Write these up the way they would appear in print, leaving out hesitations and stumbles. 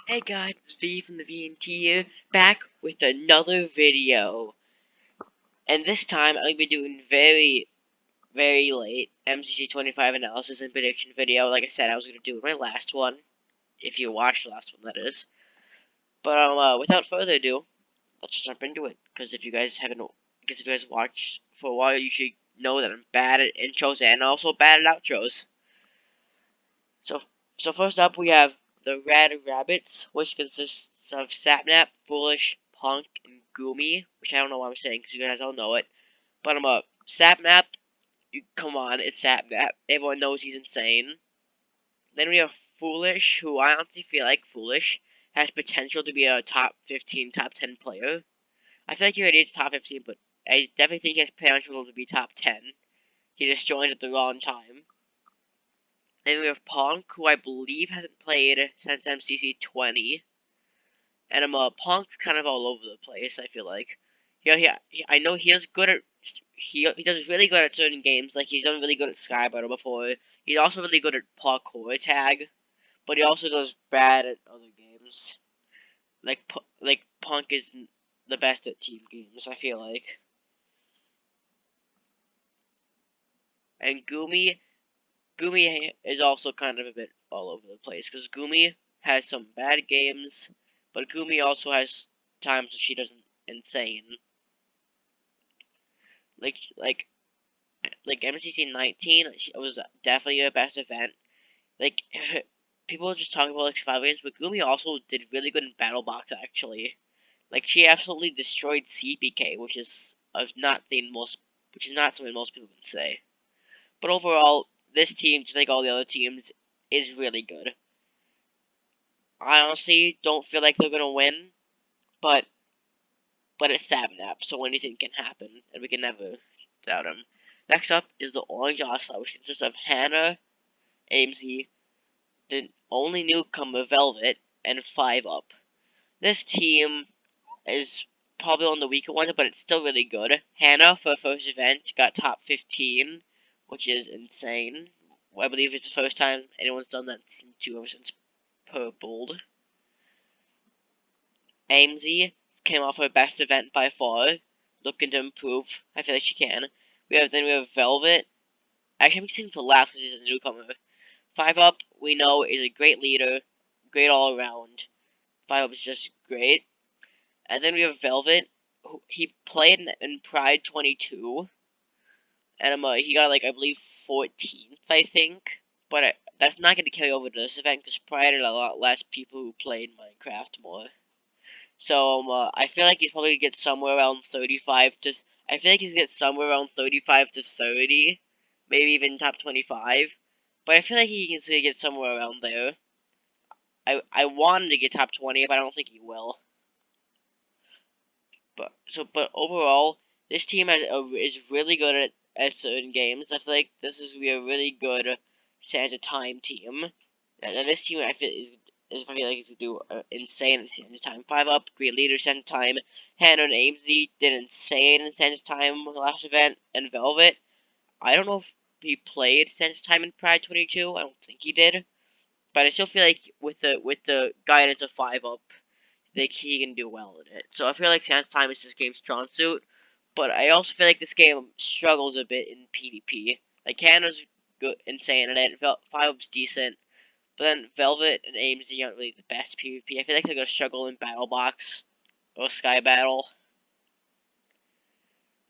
Hey guys, it's V from the VNT here, back with another video. And this time I'm going to be doing very late MCC 25 analysis and prediction video. Like I said, I was going to do my last one, if you watched the last one, that is. But without further ado, let's just jump into it. Because if you guys watched for a while, you should know that I'm bad at intros and also bad at outros. So first up, we have the Red Rabbits, which consists of Sapnap, Foolish, Punk, and Goomy, which I don't know why I'm saying because you guys don't know it. But I'm a Sapnap. Come on, it's Sapnap. Everyone knows he's insane. Then we have Foolish, who I honestly feel like Foolish has potential to be a top 15, top 10 player. I feel like he already is top 15, but I definitely think he has potential to be top 10. He just joined at the wrong time. Then we have Punk, who I believe hasn't played since MCC 20. And Punk's kind of all over the place, I feel like. I know he is good at... He does really good at certain games, like he's done really good at Sky Battle before. He's also really good at Parkour Tag, but he also does bad at other games. Like Punk is the best at team games, I feel like. And Goomy is also kind of a bit all over the place, because Goomy has some bad games, but Goomy also has times when she does insane. Like like MCC 19 was definitely her best event. Like people just talk about like survival games, but Gumi also did really good in Battle Box actually. Like she absolutely destroyed CPK, which is not something most people can say. But overall, this team, just like all the other teams, is really good. I honestly don't feel like they're gonna win, but it's Sapnap, so anything can happen, and we can never doubt him. Next up is the Orange Osla, which consists of Hannah, AMZ, the only newcomer Velvet, and 5UP. This team is probably on the weaker one, but it's still really good. Hannah, for her first event, got top 15, which is insane. I believe it's the first time anyone's done that ever since Purpled. AMZ came off her best event by far, looking to improve. I feel like she can. We have Velvet. Actually, I'm seeing for last because she's a newcomer. 5UP, we know, is a great leader, great all around. 5UP is just great. And then we have Velvet. He played in Pride 22, and he got like I believe 14th, I think. But that's not going to carry over to this event because Pride had a lot less people who played Minecraft more. So I feel like he's probably gonna get somewhere around 35 to. I feel like he's gonna get somewhere around 35 to 30, maybe even top 25. But I feel like he's gonna get somewhere around there. I want him to get top 20, but I don't think he will. But overall, this team is really good at certain games. I feel like this is gonna be a really good Santa Time team. And this team I feel like it's gonna do insane at Santa Time. 5UP, great leader, Santa Time. Hannah and AMZ did insane in Santa Time last event, and Velvet. I don't know if he played Santa Time in Pride 22. I don't think he did, but I still feel like with the guidance of 5UP, think he can do well in it. So I feel like Sans Time is this game's strong suit, but I also feel like this game struggles a bit in PvP. Like Hannah's good, insane in it. 5UP's decent, but then Velvet and AMZ aren't really the best PvP. I feel like they're gonna struggle in Battle Box or Sky Battle,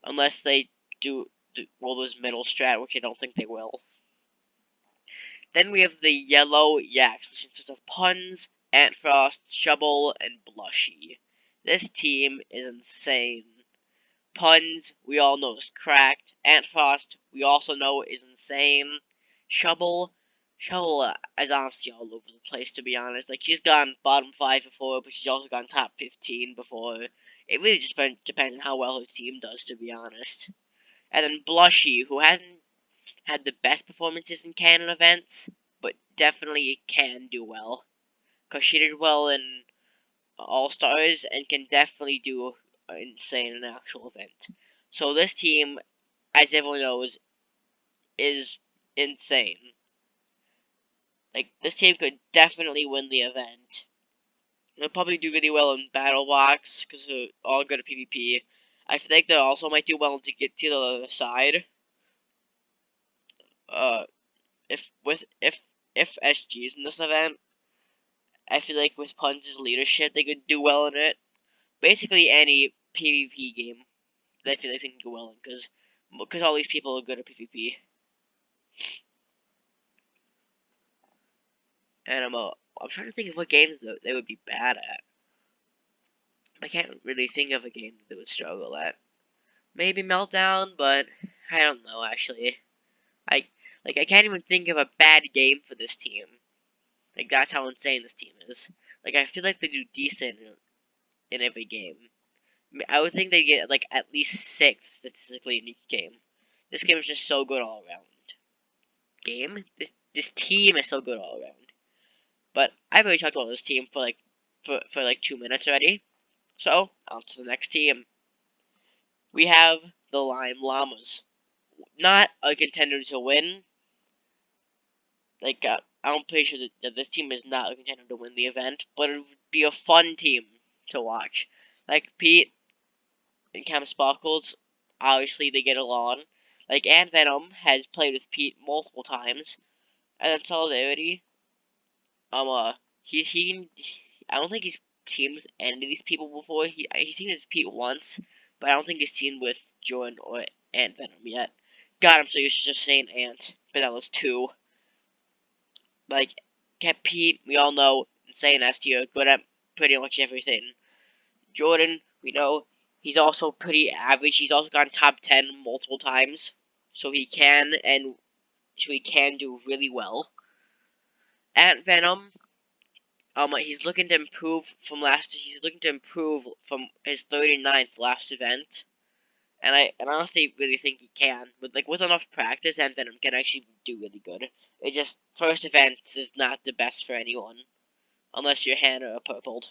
unless they do this middle strat, which I don't think they will. Then we have the Yellow Yaks, which consists of Puns, Antfrost, Shovel, and Blushy. This team is insane. Puns, we all know is cracked. Antfrost, we also know is insane. Shovel is honestly all over the place, to be honest. Like, she's gone bottom 5 before, but she's also gone top 15 before. It really just depends on how well her team does, to be honest. And then Blushy, who hasn't had the best performances in canon events, but definitely can do well. Because she did well in All-Stars and can definitely do insane in an actual event. So this team, as everyone knows, is insane. Like, this team could definitely win the event. They'll probably do really well in Battle Box because they're all good at PvP. I think they also might do well to get to the other side. Uh, if SG is in this event, I feel like with Punch's leadership, they could do well in it. Basically, any PvP game, I feel like they can do well in because all these people are good at PvP. And I'm trying to think of what games they would be bad at. I can't really think of a game that they would struggle at. Maybe Meltdown, but I don't know actually. I I can't even think of a bad game for this team. Like that's how insane this team is. Like I feel like they do decent in every game. I would think they get like at least 6 statistically in each game. This game is just so good all around. This team is so good all around. But I've already talked about this team for like 2 minutes already. So on to the next team. We have the Lime Llamas. Not a contender to win. Like I'm pretty sure that this team is not a contender to win the event, but it would be a fun team to watch. Like Pete and Cam Sparkles, obviously they get along. Like Ant Venom has played with Pete multiple times, and then Solidarity, he I don't think he's teamed with any of these people before. He's teamed with Pete once, but I don't think he's teamed with Jordan or Ant Venom yet. God, I'm so used to just saying Ant, but that was 2. Like, Cat Pete, we all know, insane S tier, good at pretty much everything. Jordan, we know, he's also pretty average. He's also gone top 10 multiple times, so he can do really well. Ant Venom, he's looking to improve he's looking to improve from his 39th last event. And I honestly really think he can. With enough practice, Ant Venom can actually do really good. It just first event is not the best for anyone. Unless you're Hannah or Purpled.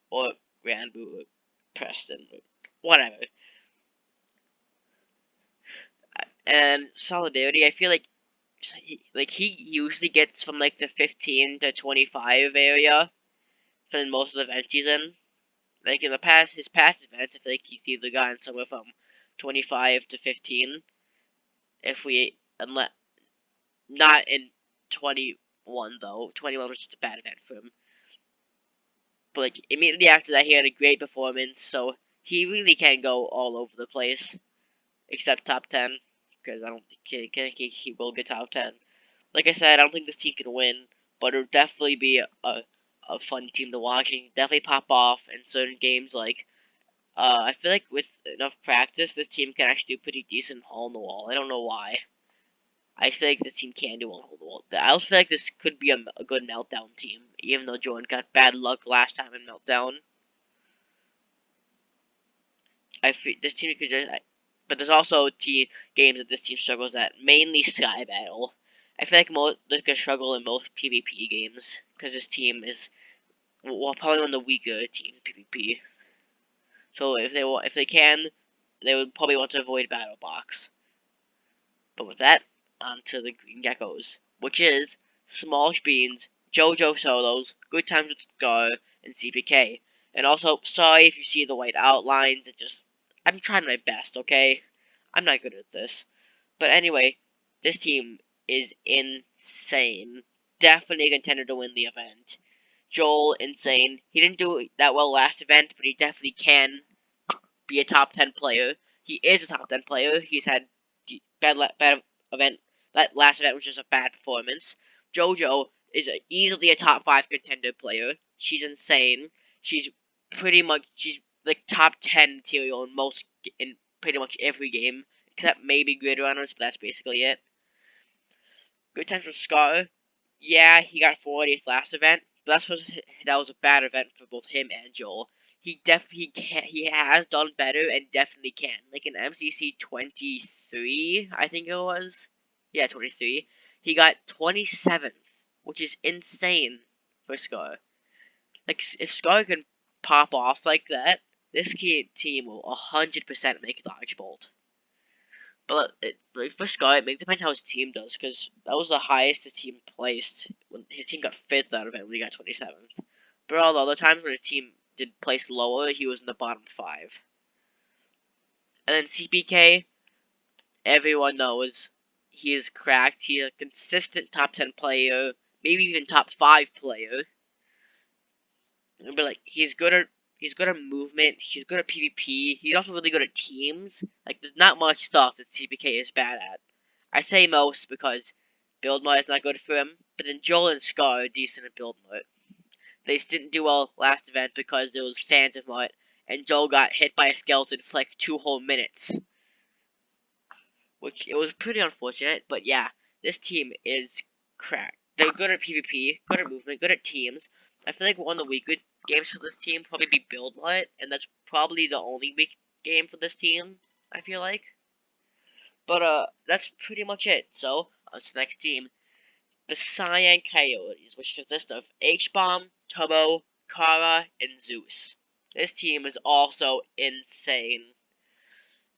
Or Ranboo or Preston. Or whatever. And Solidarity, I feel like he usually gets from like the 15 to 25 area for most of the events he's in. Like in his past events, I feel like he's either gotten somewhere from 25 to 15. Unless not in 21 though. 21 was just a bad event for him. But like immediately after that, he had a great performance, so he really can go all over the place, except top 10, because I don't think he will get top 10. Like I said, I don't think this team can win, but it'll definitely be a fun team to watch, and definitely pop off in certain games. Like I feel like with enough practice, this team can actually do pretty decent hole in the wall. I don't know why. I feel like this team can do one hole in the wall. I also feel like this could be a good meltdown team, even though Jordan got bad luck last time in meltdown. I feel this team could just, but there's also games that this team struggles at, mainly Sky Battle. I feel like they could struggle in most PvP games because this team is probably one of the weaker teams in PvP. So if they can, they would probably want to avoid Battle Box. But with that, on to the Green Geckos, which is Smalsh Beans, JoJo Solos, Good Times with Scar, and CPK. And also, sorry if you see the white outlines, I'm trying my best, okay? I'm not good at this. But anyway, this team is insane. Definitely a contender to win the event. Joel, insane. He didn't do that well last event, but he definitely can be a top 10 player. He is a top 10 player. He's had bad event. That last event was just a bad performance. JoJo is easily a top 5 contender player. She's insane. She's she's like top 10 material in pretty much every game except maybe Grid Runners, but that's basically it. Good times for Scar. Yeah, he got 40th last event, but that was a bad event for both him and Joel. He has done better and definitely can. Like in MCC 23, I think it was. Yeah, 23. He got 27th, which is insane for Scar. Like if Scar can pop off like that, this team will 100% make Large Bolt. But like for Scott, it depends how his team does, because that was the highest his team placed when his team got fifth out of it when he got 27th. But all the other times when his team did place lower, he was in the bottom five. And then CPK, everyone knows he is cracked. He's a consistent top 10 player, maybe even top 5 player. But like he's good at movement. He's good at PvP. He's also really good at teams. Like there's not much stuff that CPK is bad at. I say most because build mode is not good for him. But then Joel and Scar are decent at build mode. They just didn't do well last event because there was Santa mode, and Joel got hit by a skeleton for like 2 whole minutes, which it was pretty unfortunate. But yeah, this team is cracked. They're good at PvP, good at movement, good at teams. I feel like one of the weaker games for this team probably be Build Light, and that's probably the only weak game for this team, I feel like. But that's pretty much it. So, on to the next team, the Cyan Coyotes, which consist of H-Bomb, Turbo, Kara, and Zeus. This team is also insane.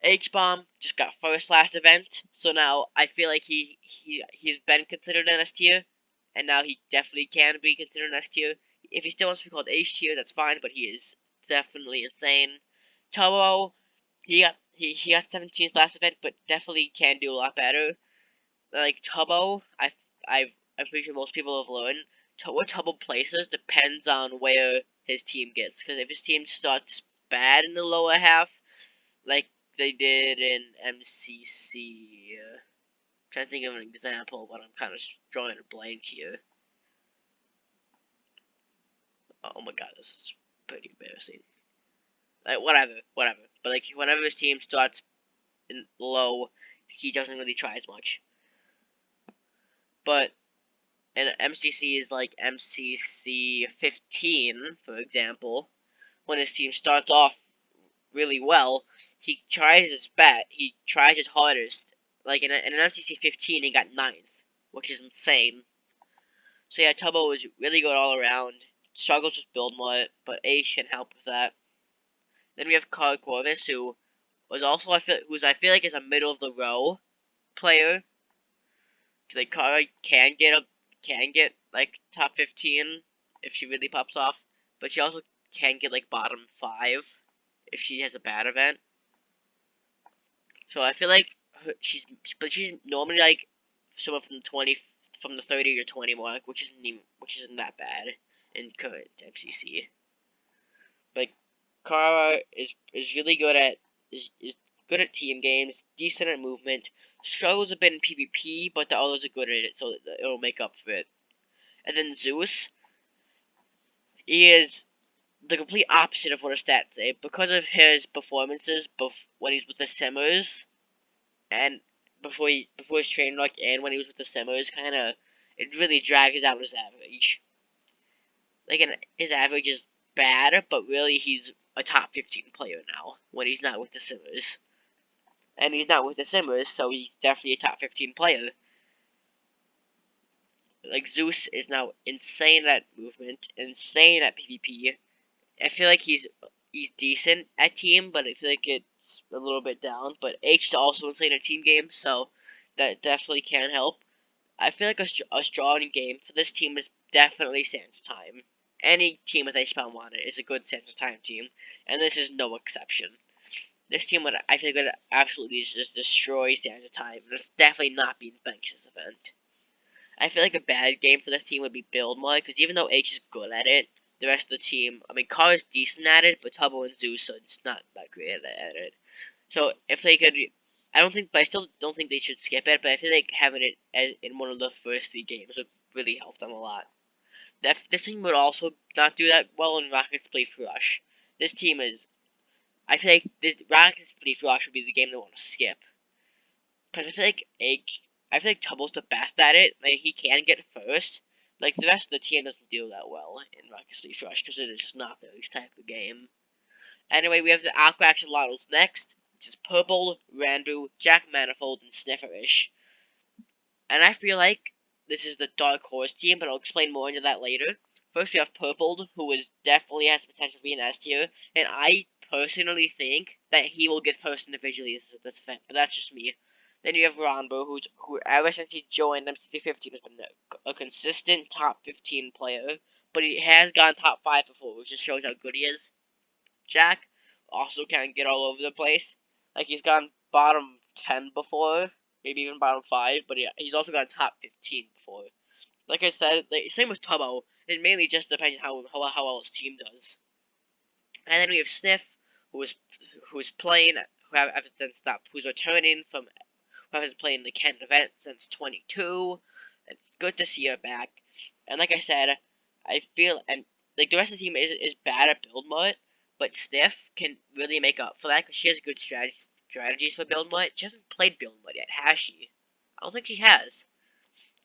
H-Bomb just got first last event, so now I feel like he's been considered an S tier, and now he definitely can be considered an S tier. If he still wants to be called H tier, that's fine, but he is definitely insane. Toro, he got 17th last event, but definitely can do a lot better. Like Tubbo, I'm pretty sure most people have learned what Tubbo places depends on where his team gets. Because if his team starts bad in the lower half, like they did in MCC. Trying to think of an example, but I'm kind of drawing a blank here. Oh my god, this is pretty embarrassing. Like whatever. But like whenever his team starts in low, he doesn't really try as much. But in MCC is like MCC 15, for example, when his team starts off really well, he tries his best. He tries his hardest. Like in an MCC 15, he got 9th, which is insane. So yeah, Tubbo was really good all around. Struggles with build mode, but Ace can help with that. Then we have Carl Corvus, who was also I feel like is a middle of the row player. Like Kara can get like top 15 if she really pops off, but she also can get like bottom 5 if she has a bad event. So I feel like she's normally like someone from the 30 or 20 mark, which isn't that bad in current MCC. Like Kara is really good at is good at team games, decent at movement, struggles a bit in PvP, but the others are good at it, so it'll make up for it. And then Zeus, he is the complete opposite of what his stats say. Because of his performances when he's with the Simmers, and before his training arc and when he was with the Simmers, it really drags out his average. Like, his average is bad, but really he's a top 15 player now when he's not with the Simmers. And he's not with the Simmers, so he's definitely a top 15 player. Like, Zeus is now insane at movement, insane at PvP. I feel like he's decent at team, but I feel like it's a little bit down. But H is also insane at team games, so that definitely can help. I feel like a strong game for this team is definitely Sans Time. Any team with H-Bomb on it is a good Sans Time team, and this is no exception. This team would, I think, would absolutely just destroy Sans Time, and it's definitely not being benched this event. I feel like a bad game for this team would be build mode, because even though H is good at it, the rest of the team, I mean, Carr is decent at it, but Tubbo and Zeus are just not that great at it. So if they could, but I still don't think they should skip it, but I feel like having it in one of the first 3 games would really help them a lot. This team would also not do that well in Rocket's Play Rush. This team is, I feel like Rocket's Play Rush would be the game they want to skip. Because I feel like Tubble's the best at it. Like, he can get first. Like, the rest of the team doesn't do that well in Rocket League Rush because it is just not their type of game. Anyway, we have the Aqua Axolotls next, which is Purple, Randu, Jack Manifold, and Snifferish. And I feel like this is the Dark Horse team, but I'll explain more into that later. First, we have Purple, who definitely has the potential to be an S tier, and I personally think that he will get first individually this event, but that's just me. Then you have Ranbo, who ever since he joined MCC 15 has been a consistent top 15 player, but he has gone top 5 before, which just shows how good he is. Jack also can get all over the place. Like he's gone bottom 10 before, maybe even bottom 5, but he's also gone top 15 before. Like I said, same with Tubbo. It mainly just depends on how well his team does. And then we have Sniff, who's playing, who's returning from, who hasn't played in the Kent event since 22. It's good to see her back. And like I said, I feel, and like the rest of the team is bad at build mode, but Sniff can really make up for that because she has good strategies for build mode. She hasn't played build mode yet, has she? I don't think she has.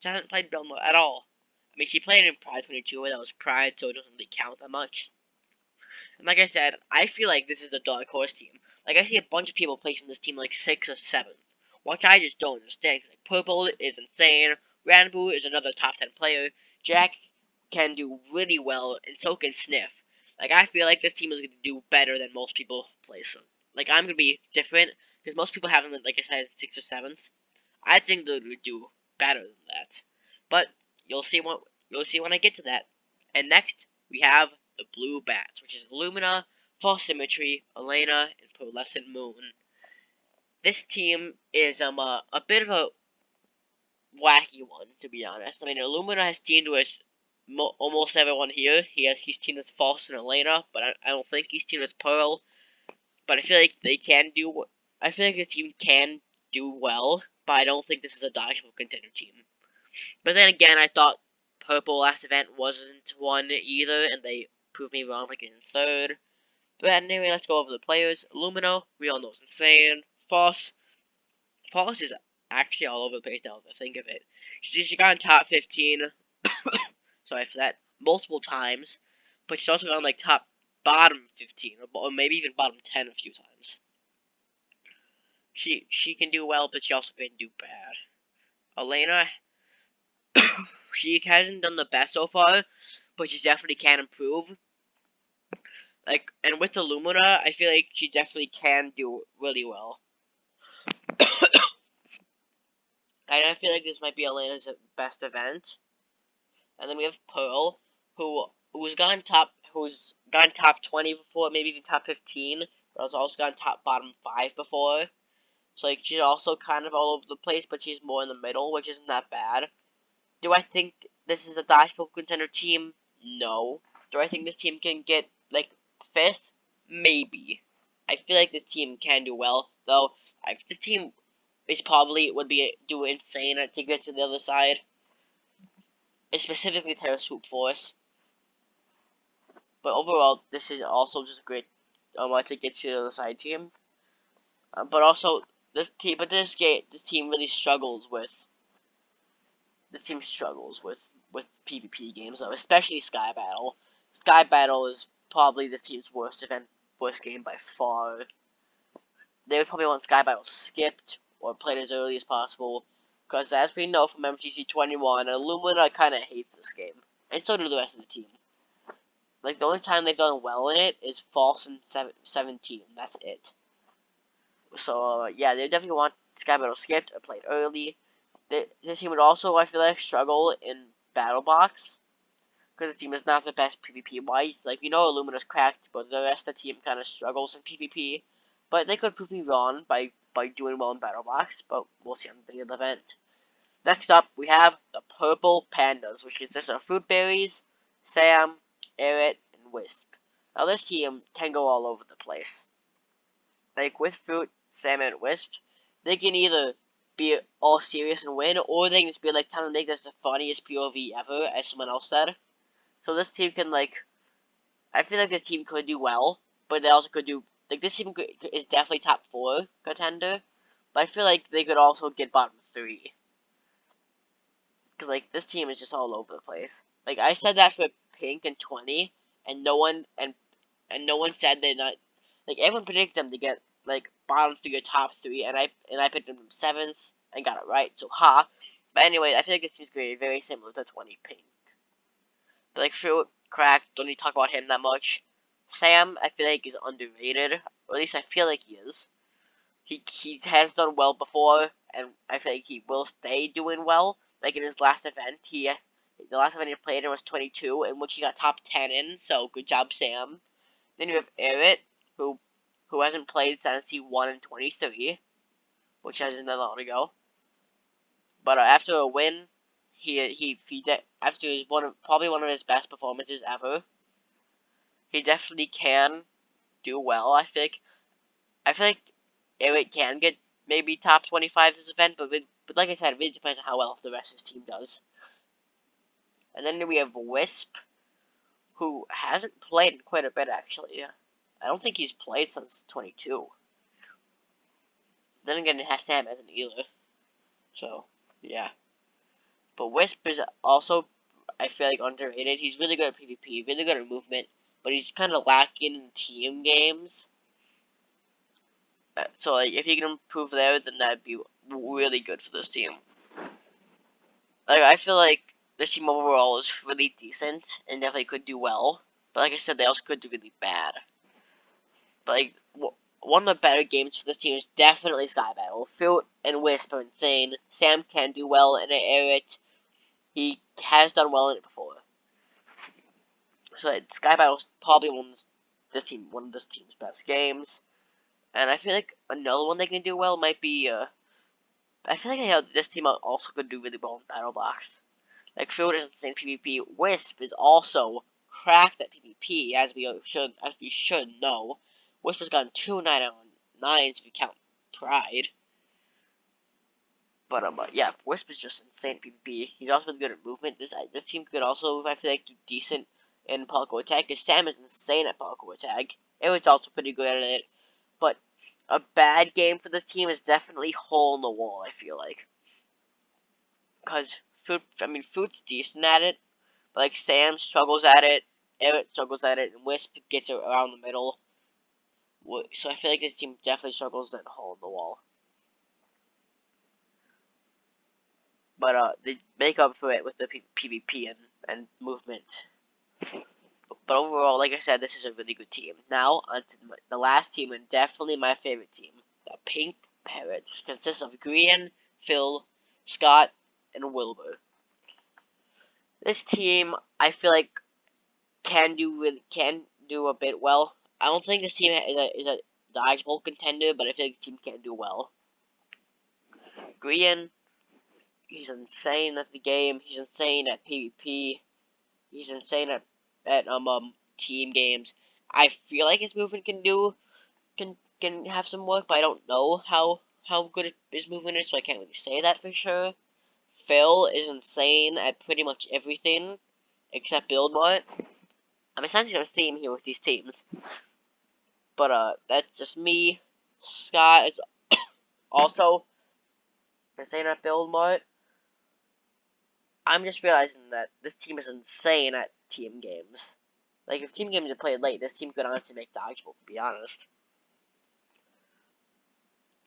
She hasn't played build mode at all. I mean, she played in Pride 22, but that was Pride, so it doesn't really count that much. And like I said, I feel like this is the dark horse team. Like I see a bunch of people placing this team like 6th or 7th, which I just don't understand. Cause like Purple is insane, Ranboo is another top 10 player, Jack can do really well, and so can Sniff. Like I feel like this team is gonna do better than most people place them. Like I'm gonna be different because most people have them, like I said, 6th or 7th. I think they'll do better than that, but you'll see when I get to that. And next we have the Blue Bats, which is Illumina, False Symmetry, Elena, and Pearlescent Moon. This team is a bit of a wacky one, to be honest. I mean, Illumina has teamed with almost everyone here. He's teamed with False and Elena, but I don't think he's teamed with Pearl. But I feel like they can do. I feel like the team can do well, but I don't think this is a dodgeable contender team. But then again, I thought Purple last event wasn't one either, and they proved me wrong like in third. But anyway, let's go over the players. Lumino, we all know is insane. Foss is actually all over the place now that I think of it. She got in top 15, sorry for that, multiple times. But she's also gone like bottom 15, or maybe even bottom 10 a few times. She can do well, but she also can do bad. Elena, she hasn't done the best so far, but she definitely can improve. Like, and with the Lumina, I feel like she definitely can do really well. And I feel like this might be Elena's best event. And then we have Pearl, who's gone top 20 before, maybe even top 15, but has also gone bottom 5 before. So like she's also kind of all over the place, but she's more in the middle, which isn't that bad. Do I think this is a dodgeball contender team? No. Do I think this team can get like 5th? Maybe. I feel like this team can do well, though. This team would be do insane to get to the other side. It's specifically Terra Swoop Force. But overall, this is also just a great to get to the other side team. But also this team really struggles with PvP games though, especially Sky Battle. Sky Battle is probably the team's worst game by far. They would probably want Sky Battle skipped or played as early as possible. Because as we know from MCC 21, Illumina kind of hates this game. And so do the rest of the team. Like, the only time they've done well in it is False in 17. That's it. So, yeah, they definitely want Sky Battle skipped or played early. This team would also, I feel like, struggle in Battle Box. Because the team is not the best PvP-wise. Like, we know Illumina's cracked, but the rest of the team kind of struggles in PvP. But they could prove me wrong by doing well in Battle Box, but we'll see on the day of the event. Next up, we have the Purple Pandas, which consists of Fruit Berries, Sam, Aerith, and Wisp. Now, this team can go all over the place. Like, with Fruit, Sam, and Wisp, they can either be all serious and win, or they can just be like, time to make this the funniest POV ever, as someone else said. So this team can, like, I feel like this team could do well, but they also could do, like, this team is definitely top 4 contender, but I feel like they could also get bottom 3. Because, like, this team is just all over the place. Like, I said that for Pink and 20, and no one said they're not, like, everyone predicted them to get, like, bottom 3 or top 3, and I picked them 7th, and got it right, so ha. But anyway, I feel like this team's going to be very similar to 20 Pink. But, like, Fruit, Crack, don't need to talk about him that much. Sam, I feel like, is underrated, or at least I feel like he is. He has done well before, and I feel like he will stay doing well. Like in his last event, the last event he played in was 22, in which he got top 10 in. So good job, Sam. Then you have Eric, who hasn't played since he won in 23, which has another long to go. But after a win, after his probably one of his best performances ever, he definitely can do well. I feel like Eric can get maybe top 25 this event, but like I said, it really depends on how well the rest of his team does. And then we have Wisp, who hasn't played quite a bit actually. I don't think he's played since 22. Then again, Sam hasn't either. So yeah. But Wisp is also, I feel like, underrated. He's really good at PvP, really good at movement, but he's kind of lacking in team games. So, like, if he can improve there, then that'd be really good for this team. Like, I feel like this team overall is really decent and definitely could do well. But like I said, they also could do really bad. But, like, one of the better games for this team is definitely Sky Battle. Fruit and Wisp are insane. Sam can do well in it. He has done well in it before. So Sky Battle's probably one of this team's best games. And I feel like another one they can do well might be I feel like this team also could do really well in Battle Box. Like Field is insane PvP. Wisp is also cracked at PvP, as we should know. Wisp has gotten 2 9 out of 9s if you count Pride. But yeah, Wisp is just insane at PvP. He's also good at movement. This team could also, I feel like, do decent in parkour attack, because Sam is insane at parkour attack. Eric's also pretty good at it. But a bad game for this team is definitely hole in the wall, I feel like. Because Fruit's decent at it, but like Sam struggles at it, Eric struggles at it, and Wisp gets it around the middle. So I feel like this team definitely struggles at hole in the wall. But they make up for it with the PvP and movement. But overall, like I said, this is a really good team. Now, on to the last team, and definitely my favorite team, the Pink Parrots, which consists of Grian, Phil, Scott, and Wilbur. This team, I feel like, can do a bit well. I don't think this team is a dodgeball contender, but I feel like the team can do well. Grian, he's insane at the game. He's insane at PvP. He's insane at team games. I feel like his movement can have some work, but I don't know how good his movement is, so I can't really say that for sure. Phil is insane at pretty much everything except build mode. I'm sensing a theme here with these teams, but that's just me. Scott is also insane at build mode. I'm just realizing that this team is insane at team games. Like, if team games are played late, this team could honestly make dodgeball, to be honest.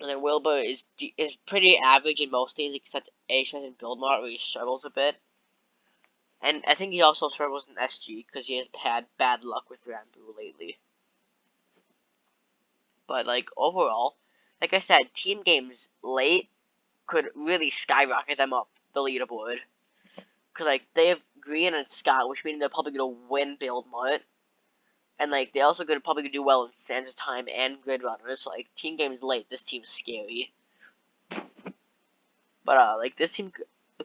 And then Wilbur is pretty average in most things, except Asian and Build Mart, where he struggles a bit. And I think he also struggles in SG, because he has had bad luck with Rambo lately. But, like, overall, like I said, team games late could really skyrocket them up the leaderboard. Because, like, they have Green and Scott, which means they're probably going to win Build Mart. And, like, they also could probably do well in Sands of Time and Grid Runners. So, like, team games late, this team's scary. But, like, this team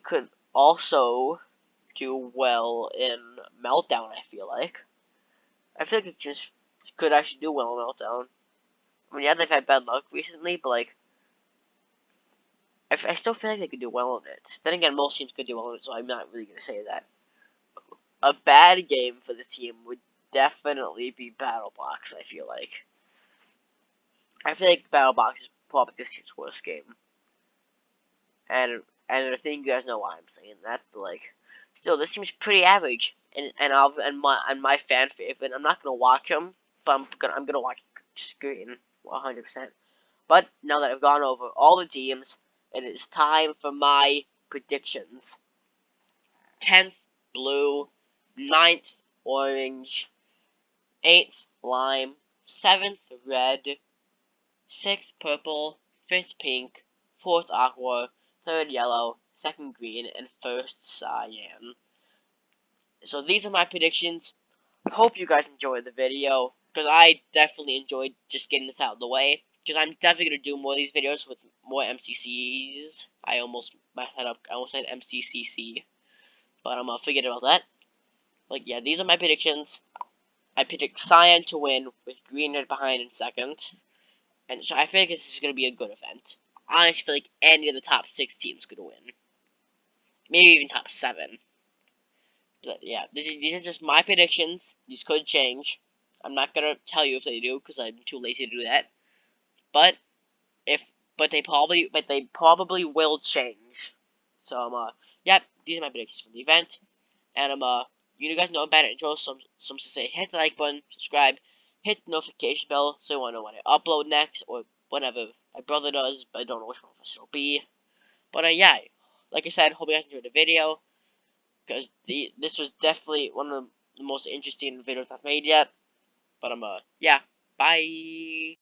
could also do well in Meltdown, I feel like. I feel like this team could actually do well in Meltdown. I mean, yeah, they've had bad luck recently, but, like, I still feel like they could do well in it. Then again, most teams could do well in it, so I'm not really going to say that. A bad game for the team would definitely be Battle Box, I feel like. I feel like Battle Box is probably this team's worst game. And I think you guys know why I'm saying that, but like, still, this team's pretty average. And my fan favorite. I'm not gonna watch them, but I'm gonna watch Screen 100%. But now that I've gone over all the teams, it is time for my predictions. 10th blue, 9th orange, 8th lime, 7th red, 6th purple, 5th pink, fourth aqua, third yellow, second green, and first cyan. So these are my predictions. Hope you guys enjoyed the video, because I definitely enjoyed just getting this out of the way. Because I'm definitely going to do more of these videos with more MCCs. I almost messed that up. I almost said MCCC. But I'm going to forget about that. Like, yeah, these are my predictions. I predict Cyan to win with Green right behind in second. And so I feel like this is going to be a good event. I honestly feel like any of the top 6 teams could win. Maybe even top 7. But yeah, these are just my predictions. These could change. I'm not going to tell you if they do, because I'm too lazy to do that. But if they probably will change. So yep, these are my predictions for the event. And you guys know about it. Enjoy some to say hit the like button, subscribe, hit the notification bell so you wanna know when I upload next or whatever my brother does, but I don't know which one of us it'll be. But yeah, like I said, hope you guys enjoyed the video because this was definitely one of the most interesting videos I've made yet. But yeah, bye.